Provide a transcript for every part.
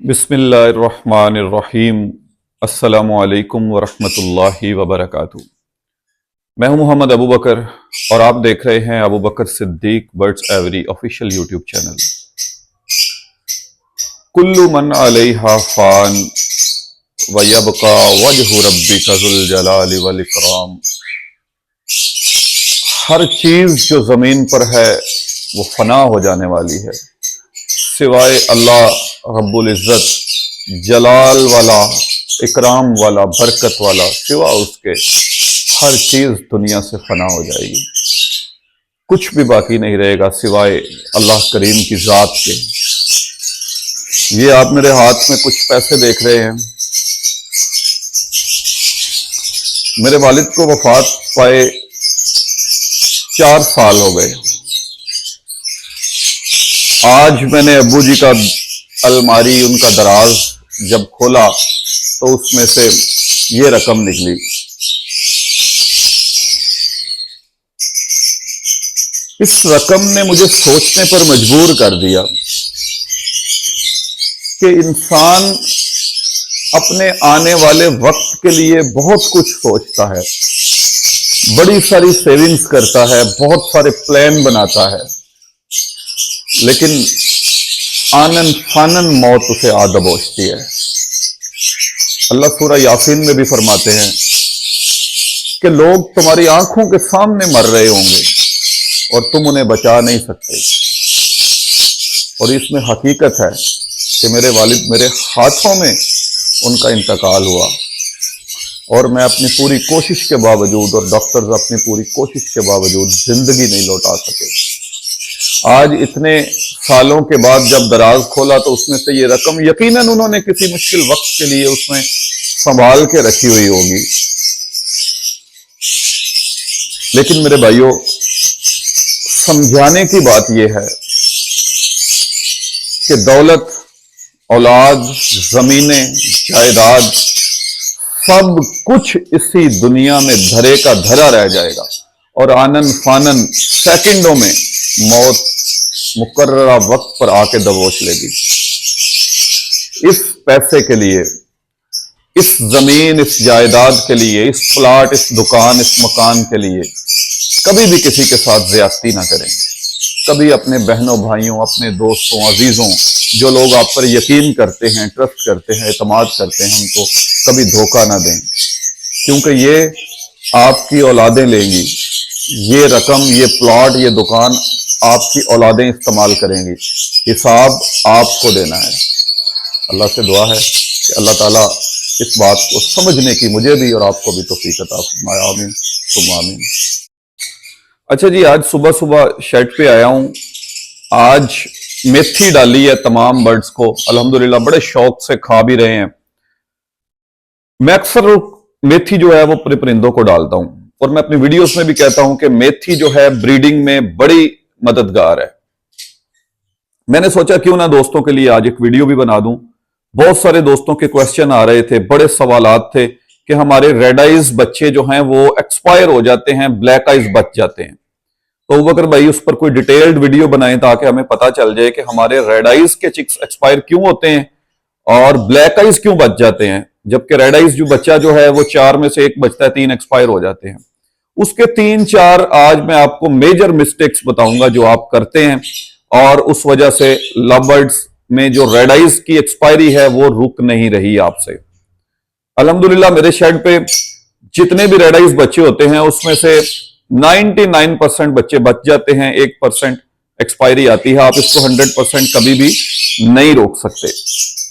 बिस्मिल्लाहिर्रहमानिर्रहीम। अस्सलामु अलैकुम वरहमतुल्लाहि वबरकातुहू। मैं हूं मोहम्मद अबू बकर और आप देख रहे हैं Abu Bakr Siddique birds aviary official YouTube channel. कुल्लु मन अलैहा फान व यबका वजहु रब्बिका ज़ुल जलाली वल इकराम। हर चीज जो जमीन पर है वो फना हो जाने वाली है, सिवाय अल्लाह रब्बुल इज्जत जलाल वाला, इकराम वाला, बरकत वाला, सिवा उसके हर चीज दुनिया से फना हो जाएगी। कुछ भी बाकी नहीं रहेगा सिवाय अल्लाह करीम की जात के। ये आप मेरे हाथ में कुछ पैसे देख रहे हैं। मेरे वालिद को वफात पाए 4 साल हो गए। आज मैंने अब्बू जी का अलमारी, उनका दराज जब खोला तो उसमें से ये रकम निकली। इस रकम ने मुझे सोचने पर मजबूर कर दिया कि इंसान अपने आने वाले वक्त के लिए बहुत कुछ सोचता है, बड़ी सारी सेविंग्स करता है, बहुत सारे प्लान बनाता है, लेकिन आनन फानन मौत उसे आ दबोचती है। अल्लाह सूरह यासीन में भी फरमाते हैं कि लोग तुम्हारी आंखों के सामने मर रहे होंगे और तुम उन्हें बचा नहीं सकते। और इसमें हकीकत है कि मेरे वालिद मेरे हाथों में उनका इंतकाल हुआ और मैं अपनी पूरी कोशिश के बावजूद और डॉक्टर्स अपनी पूरी कोशिश के बावजूद जिंदगी नहीं लौटा सके। आज इतने सालों के बाद जब दराज खोला तो उसमें से ये रकम यकीनन उन्होंने किसी मुश्किल वक्त के लिए उसमें संभाल के रखी हुई होगी। लेकिन मेरे भाइयों, समझाने की बात यह है कि दौलत, औलाद, जमीनें, जायदाद, सब कुछ इसी दुनिया में धरे का धरा रह जाएगा और आनन फानन सेकंडों में मौत मुकर्ररा वक्त पर आके दबोच लेगी। इस पैसे के लिए, इस जमीन, इस जायदाद के लिए, इस प्लाट, इस दुकान, इस मकान के लिए कभी भी किसी के साथ ज्यादती ना करें। कभी अपने बहनों, भाइयों, अपने दोस्तों, अजीजों, जो लोग आप पर यकीन करते हैं, ट्रस्ट करते हैं, एतमाद करते हैं, उनको कभी धोखा ना दें, क्योंकि ये आपकी औलादें लेंगी। ये रकम, ये प्लॉट, ये दुकान आपकी औलादें इस्तेमाल करेंगी। हिसाब आपको देना है। अल्लाह से दुआ है कि अल्लाह ताला इस बात को समझने की मुझे भी और आपको भी तौफीक अता फरमाए। आमीन सुम्मा आमीन। अच्छा जी, आज सुबह सुबह शेड पे आया हूं। आज मेथी डाली है तमाम बर्ड्स को, अल्हम्दुलिल्लाह बड़े शौक से खा भी रहे हैं। मैं अक्सर मेथी जो है वो परिंदों को डालता हूं और मैं अपनी वीडियोस में भी कहता हूं कि मेथी जो है ब्रीडिंग में बड़ी मददगार है। मैंने सोचा क्यों ना दोस्तों के लिए आज एक वीडियो भी बना दूं। बहुत सारे दोस्तों के क्वेश्चन आ रहे थे, बड़े सवालात थे कि हमारे रेड आइज बच्चे जो हैं वो एक्सपायर हो जाते हैं, ब्लैक आइज बच जाते हैं। तो अबू बकर भाई उस पर कोई डिटेल्ड वीडियो बनाएं ताकि हमें पता चल जाए कि हमारे रेड आइज के चिक्स एक्सपायर क्यों होते हैं और ब्लैक आइज क्यों बच जाते हैं, जबकि रेड आइज जो बच्चा जो है वो 4 में से 1 बचता है, 3 एक्सपायर हो जाते हैं। उसके 3-4 आज मैं आपको मेजर मिस्टेक्स बताऊंगा जो आप करते हैं और उस वजह से लव बर्ड्स में जो रेड आइज की एक्सपायरी है वो रुक नहीं रही आपसे। अल्हम्दुलिल्लाह मेरे शेड पे जितने भी रेड आइज बच्चे होते हैं उसमें से 99% बच्चे बच जाते हैं, 1% एक्सपायरी आती है। आप इसको 100% कभी भी नहीं रोक सकते।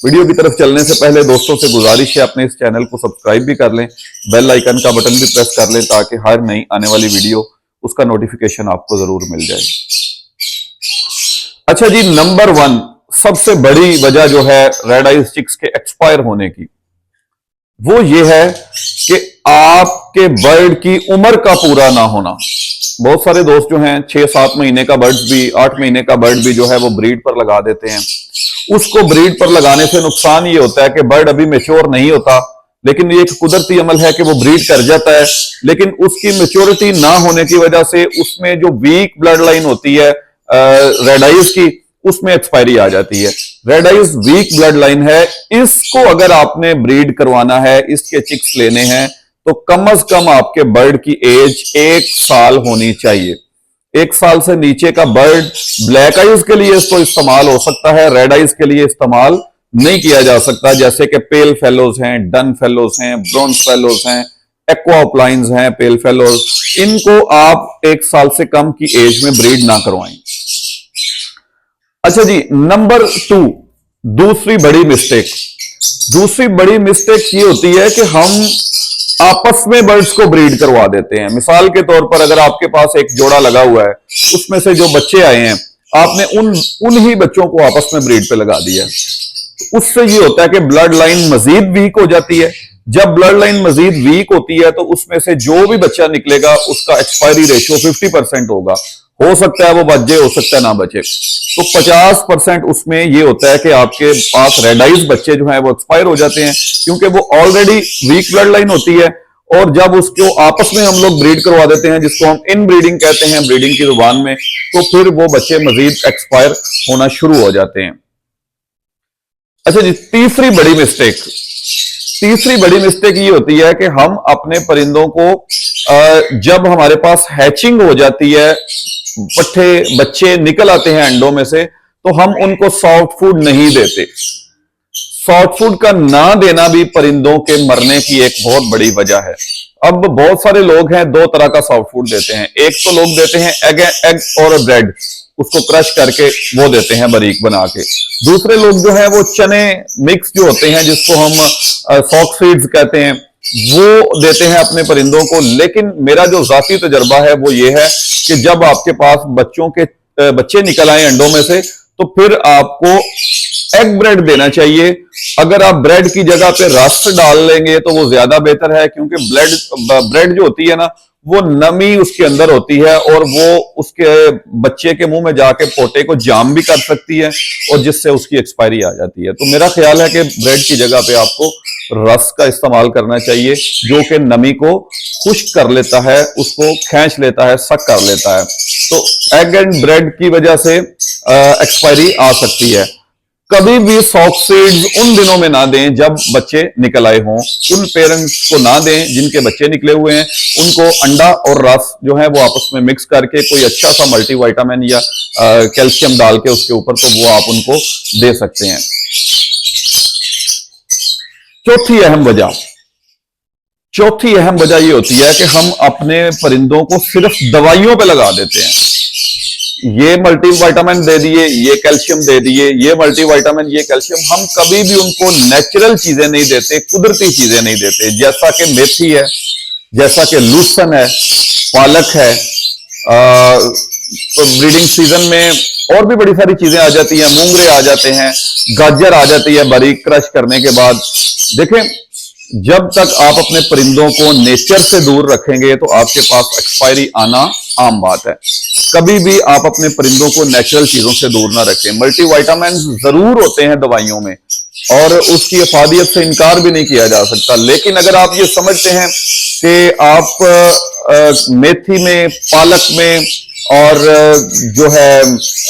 वीडियो की तरफ चलने से पहले दोस्तों से गुजारिश है अपने इस चैनल को सब्सक्राइब भी कर लें, बेल आइकन का बटन भी प्रेस कर लें ताकि हर नई आने वाली वीडियो उसका नोटिफिकेशन आपको जरूर मिल जाए। अच्छा जी, नंबर 1 सबसे बड़ी वजह जो है रेड आइज चिक्स के एक्सपायर होने की, वो ये है कि आपके बर्ड की उम्र का पूरा ना होना। बहुत सारे दोस्त जो हैं 6-7 महीने का बर्ड भी, 8 महीने का बर्ड भी जो है वो ब्रीड पर लगा देते हैं। उसको ब्रीड पर लगाने से नुकसान ये होता है कि बर्ड अभी मैच्योर नहीं होता, लेकिन ये एक कुदरती अमल है कि वो ब्रीड कर जाता है, लेकिन उसकी मैच्योरिटी ना होने की वजह से उसमें जो वीक ब्लड लाइन होती है रेड आइज की, उसमें एक्सपायरी आ जाती है। Red eyes weak blood line है, इसको अगर आपने ब्रीड करवाना है, इसके चिक्स लेने हैं, तो कम से कम आपके बर्ड की एज 1 साल होनी चाहिए। 1 साल से नीचे का बर्ड ब्लैक आइज के लिए इसको इस्तेमाल हो सकता है, रेड आइज के लिए इस्तेमाल नहीं किया जा सकता। जैसे कि पेल फेलोज हैं, डन फेलोज हैं, ब्रॉन्ज फेलोज हैं, एक्वाप्लाइंस हैं, पेल फेलोज, इनको आप 1 साल से कम की एज में ब्रीड ना करवाएं। अच्छा जी, नंबर 2, दूसरी बड़ी मिस्टेक ये होती है कि हम आपस में बर्ड्स को ब्रीड करवा देते हैं। मिसाल के तौर पर अगर आपके पास एक जोड़ा लगा हुआ है, उसमें से जो बच्चे आए हैं, आपने उन ही बच्चों को आपस में ब्रीड पे लगा दिया। उससे ये होता है कि ब्लड लाइन मजीद वीक हो जाती है। जब ब्लड लाइन मजीद वीक होती है तो उसमें से जो भी बच्चा निकलेगा उसका एक्सपायरी रेशियो 50% होगा। हो सकता है वो बच जाए, हो सकता है ना बचे। तो 50% उसमें ये होता है कि आपके पास रेड आइज बच्चे जो हैं वो एक्सपायर हो जाते हैं, क्योंकि वो ऑलरेडी वीक ब्लड लाइन होती है। और जब उसको आपस में हम लोग ब्रीड करवा देते हैं, जिसको हम इन ब्रीडिंग कहते हैं ब्रीडिंग की जुबान में, तो फिर वो बच्चे मजीद एक्सपायर होना शुरू हो जाते हैं। अच्छा जी, तीसरी बड़ी मिस्टेक ये होती है कि हम अपने परिंदों को जब हमारे पास हैचिंग हो जाती है, बच्चे निकल आते हैं अंडों में से, तो हम उनको सॉफ्ट फूड नहीं देते। सॉफ्ट फूड का ना देना भी परिंदों के मरने की एक बहुत बड़ी वजह है। अब बहुत सारे लोग हैं, 2 तरह का सॉफ्ट फूड देते हैं। एक तो लोग देते हैं एग और ब्रेड, उसको क्रश करके वो देते हैं बारीक बना के। दूसरे लोग जो है वो चने मिक्स जो होते हैं, जिसको हम सॉक सीड्स कहते हैं, वो देते हैं अपने परिंदों को। लेकिन मेरा जो जाती तजर्बा है वो ये है कि जब आपके पास बच्चे निकल आए अंडों में से, तो फिर आपको एग ब्रेड देना चाहिए। अगर आप ब्रेड की जगह पे रस्ट डाल लेंगे तो वो ज्यादा बेहतर है, क्योंकि ब्रेड जो होती है ना, वो नमी उसके अंदर होती है और वो उसके बच्चे के मुंह में जाके पोटे को जाम भी कर सकती है, और जिससे उसकी एक्सपायरी आ जाती है। तो मेरा ख्याल है कि ब्रेड की जगह पे आपको रस का इस्तेमाल करना चाहिए, जो कि नमी को खुश्क कर लेता है, उसको खींच लेता है, सक कर लेता है। तो एग एंड ब्रेड की वजह से एक्सपायरी आ सकती है। कभी भी सॉक सीड्स उन दिनों में ना दें जब बच्चे निकल आए हों। उन पेरेंट्स को ना दें जिनके बच्चे निकले हुए हैं। उनको अंडा और रस जो है वो आपस में मिक्स करके कोई अच्छा सा मल्टीविटामिन या कैल्शियम डाल के उसके ऊपर, तो वो आप उनको दे सकते हैं। चौथी अहम वजह ये होती है कि हम अपने परिंदों को सिर्फ दवाइयों पे लगा देते हैं। ये मल्टीविटामिन दे दिए, ये कैल्शियम दे दिए, ये मल्टीविटामिन, ये कैल्शियम। हम कभी भी उनको नेचुरल चीजें नहीं देते, कुदरती चीजें नहीं देते। जैसा कि मेथी है, जैसा कि लूसन है, पालक है। ब्रीडिंग सीजन में और भी बड़ी सारी चीजें आ जाती हैं, मूंगरे आ जाते हैं, गाजर आ जाती है बारीक क्रश करने के बाद। देखें, जब तक आप अपने परिंदों को नेचर से दूर रखेंगे तो आपके पास एक्सपायरी आना आम बात है। कभी भी आप अपने परिंदों को नेचुरल चीजों से दूर ना रखें। मल्टीविटामिन जरूर होते हैं दवाइयों में, और उसकी अफादियत से इनकार भी नहीं किया जा सकता। लेकिन अगर आप ये समझते हैं कि आप मेथी में, पालक में और जो है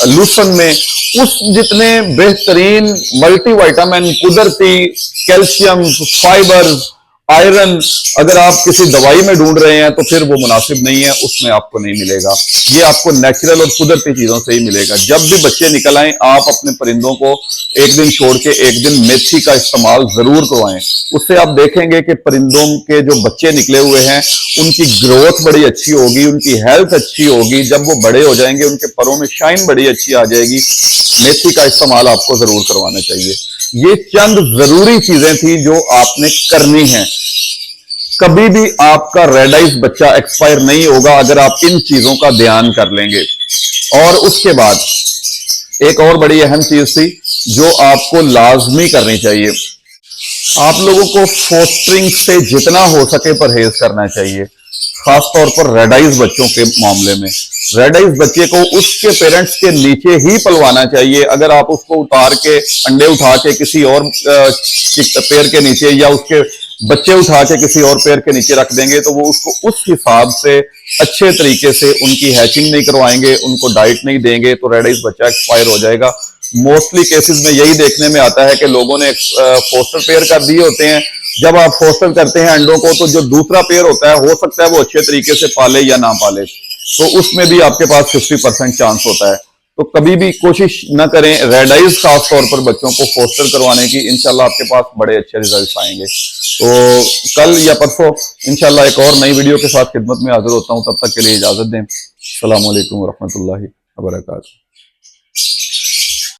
लूसन में उस जितने बेहतरीन मल्टीविटामिन, कुदरती कैल्शियम, फाइबर, आयरन अगर आप किसी दवाई में ढूंढ रहे हैं तो फिर वो मुनासिब नहीं है, उसमें आपको नहीं मिलेगा। ये आपको नेचुरल और कुदरती चीजों से ही मिलेगा। जब भी बच्चे निकल आए, आप अपने परिंदों को एक दिन छोड़ के एक दिन मेथी का इस्तेमाल जरूर करवाएं। उससे आप देखेंगे कि परिंदों के जो बच्चे निकले हुए हैं उनकी ग्रोथ बड़ी अच्छी होगी, उनकी हेल्थ अच्छी होगी। जब वो बड़े हो जाएंगे उनके परों में शाइन बड़ी अच्छी आ जाएगी। मेथी का इस्तेमाल आपको जरूर करवाना चाहिए। ये चंद जरूरी चीजें थी जो आपने करनी है। कभी भी आपका रेड आइज बच्चा एक्सपायर नहीं होगा अगर आप इन चीजों का ध्यान कर लेंगे। और उसके बाद एक और बड़ी अहम चीज थी जो आपको लाजमी करनी चाहिए। आप लोगों को फोस्टरिंग से जितना हो सके परहेज करना चाहिए, खासतौर पर रेड आइज बच्चों के मामले में। रेड आइज बच्चे को उसके पेरेंट्स के नीचे ही पलवाना चाहिए। अगर आप उसको उतार के, अंडे उठा के किसी और पेड़ के नीचे या उसके बच्चे उठा के किसी और पेड़ के नीचे रख देंगे तो वो उसको उस हिसाब से अच्छे तरीके से उनकी हैचिंग नहीं करवाएंगे, उनको डाइट नहीं देंगे, तो रेड आइज बच्चा एक्सपायर हो जाएगा। मोस्टली केसेस में यही देखने में आता है कि लोगों ने फोस्टर पेयर कर दिए होते हैं। जब आप फोस्टर करते हैं अंडों को, तो जो दूसरा पेयर होता है, हो सकता है वो अच्छे तरीके से पाले या ना पाले, तो उसमें भी आपके पास 50% चांस होता है। तो कभी भी कोशिश ना करें, रेड आइज खास तौर पर बच्चों को फोस्टर करवाने की, इंशाल्लाह आपके पास बड़े अच्छे रिजल्ट आएंगे। तो कल या परसों इंशाल्लाह एक और नई वीडियो के साथ खिदमत में हाजिर होता हूं। तब तक के लिए इजाजत दें। अस्सलाम वालेकुम रहमतुल्लाहि व बरकातहू।